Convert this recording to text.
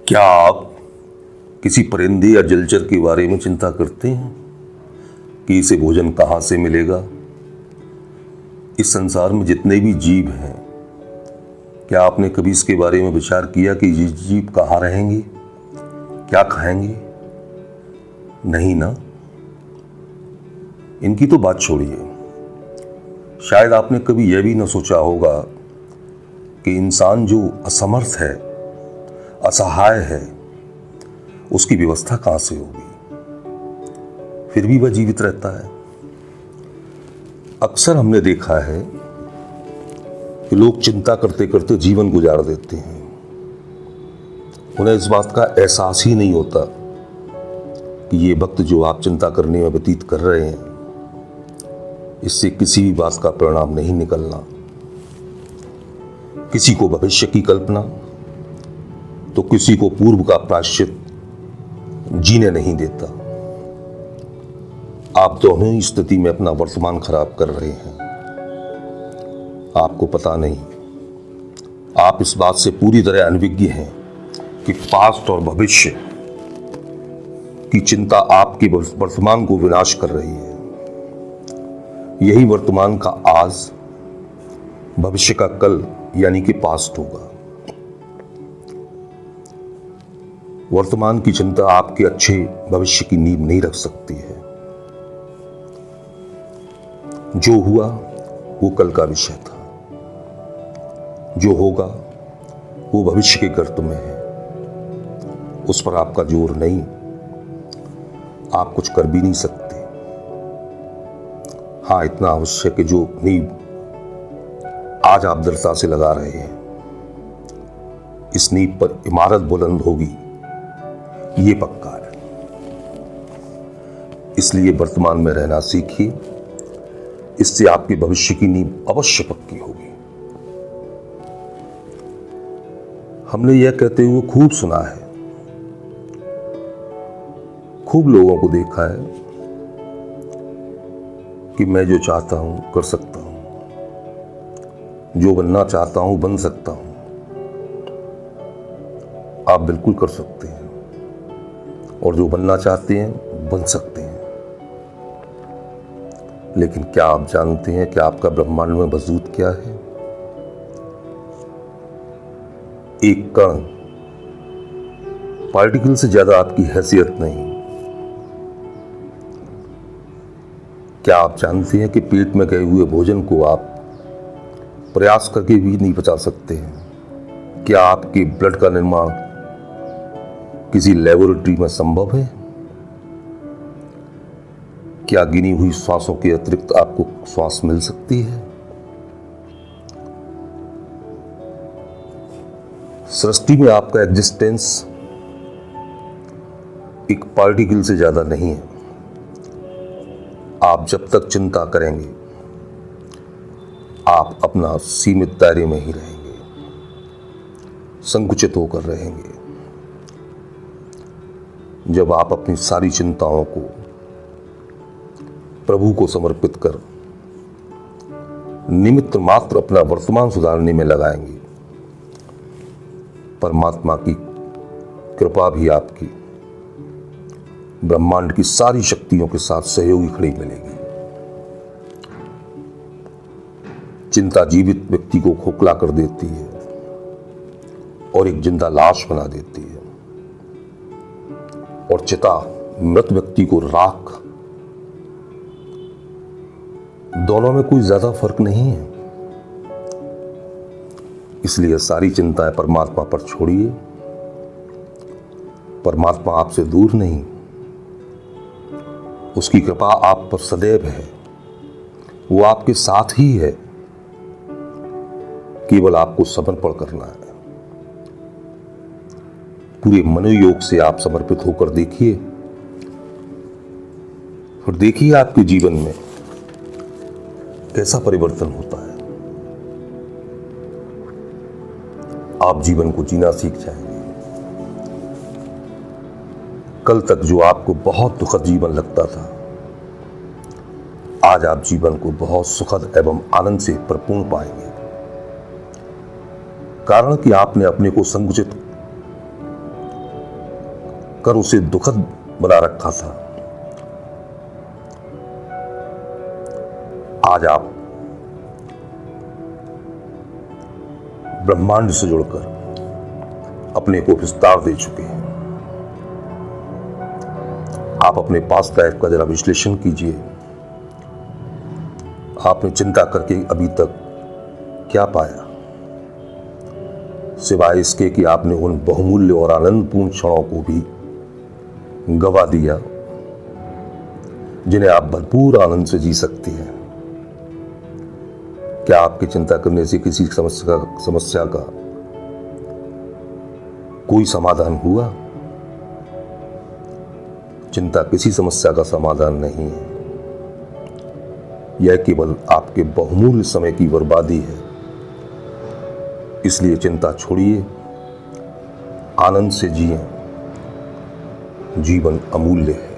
क्या आप किसी परिंदे या जलचर के बारे में चिंता करते हैं कि इसे भोजन कहां से मिलेगा? इस संसार में जितने भी जीव हैं, क्या आपने कभी इसके बारे में विचार किया कि ये जीव कहां रहेंगे, क्या खाएंगे? नहीं ना। इनकी तो बात छोड़िए। शायद आपने कभी यह भी न सोचा होगा कि इंसान जो असमर्थ है, असहाय है, उसकी व्यवस्था कहां से होगी, फिर भी वह जीवित रहता है। अक्सर हमने देखा है कि लोग चिंता करते करते जीवन गुजार देते हैं। उन्हें इस बात का एहसास ही नहीं होता कि ये वक्त जो आप चिंता करने में व्यतीत कर रहे हैं, इससे किसी भी बात का परिणाम नहीं निकलना। किसी को भविष्य की कल्पना तो किसी को पूर्व का प्रायश्चित जीने नहीं देता। आप दोनों ही स्थिति में अपना वर्तमान खराब कर रहे हैं। आपको पता नहीं, आप इस बात से पूरी तरह अनभिज्ञ हैं कि पास्ट और भविष्य की चिंता आपके वर्तमान को विनाश कर रही है। यही वर्तमान का आज भविष्य का कल यानी कि पास्ट होगा। वर्तमान की चिंता आपके अच्छे भविष्य की नींव नहीं रख सकती है। जो हुआ वो कल का विषय था, जो होगा वो भविष्य के गर्त में है। उस पर आपका जोर नहीं, आप कुछ कर भी नहीं सकते। हाँ, इतना आवश्यक है जो नींव आज आप दृढ़ता से लगा रहे हैं, इस नींव पर इमारत बुलंद होगी, ये पक्का है। इसलिए वर्तमान में रहना सीखिए, इससे आपके भविष्य की नींव अवश्य पक्की होगी। हमने यह कहते हुए खूब सुना है, खूब लोगों को देखा है कि मैं जो चाहता हूं कर सकता हूं, जो बनना चाहता हूं बन सकता हूं। आप बिल्कुल कर सकते हैं और जो बनना चाहते हैं बन सकते हैं। लेकिन क्या आप जानते हैं कि आपका ब्रह्मांड में वजूद क्या है? एक कण, पार्टिकल से ज्यादा आपकी हैसियत नहीं। क्या आप जानते हैं कि पेट में गए हुए भोजन को आप प्रयास करके भी नहीं पचा सकते हैं? क्या आपके ब्लड का निर्माण किसी लेबोरेटरी में संभव है? क्या गिनी हुई श्वासों के अतिरिक्त आपको श्वास मिल सकती है? सृष्टि में आपका एग्जिस्टेंस एक पार्टिकल से ज्यादा नहीं है। आप जब तक चिंता करेंगे, आप अपना सीमित दायरे में ही रहेंगे, संकुचित होकर रहेंगे। जब आप अपनी सारी चिंताओं को प्रभु को समर्पित कर निमित्त मात्र अपना वर्तमान सुधारने में लगाएंगे, परमात्मा की कृपा भी आपकी ब्रह्मांड की सारी शक्तियों के साथ सहयोगी खड़ी मिलेगी। चिंता जीवित व्यक्ति को खोखला कर देती है और एक जिंदा लाश बना देती है, और चिता मृत व्यक्ति को राख। दोनों में कोई ज्यादा फर्क नहीं है। इसलिए सारी चिंताएं परमात्मा पर छोड़िए। परमात्मा आपसे दूर नहीं, उसकी कृपा आप पर सदैव है। वो आपके साथ ही है, केवल आपको समर्पण करना है। पूरे मनोयोग से आप समर्पित होकर देखिए, और देखिए आपके जीवन में कैसा परिवर्तन होता है। आप जीवन को जीना सीख जाएंगे। कल तक जो आपको बहुत दुखद जीवन लगता था, आज आप जीवन को बहुत सुखद एवं आनंद से परिपूर्ण पाएंगे। कारण कि आपने अपने को संकुचित कर उसे दुखद बना रखा था। आज आप ब्रह्मांड से जुड़कर अपने को विस्तार दे चुके हैं। आप अपने पास्ट लाइफ का जरा विश्लेषण कीजिए। आपने चिंता करके अभी तक क्या पाया, सिवाय इसके कि आपने उन बहुमूल्य और आनंदपूर्ण क्षणों को भी गवा दिया जिन्हें आप भरपूर आनंद से जी सकती हैं। क्या आपकी चिंता करने से किसी समस्या का कोई समाधान हुआ? चिंता किसी समस्या का समाधान नहीं है, यह केवल आपके बहुमूल्य समय की बर्बादी है। इसलिए चिंता छोड़िए, आनंद से जिएं। जीवन अमूल्य है।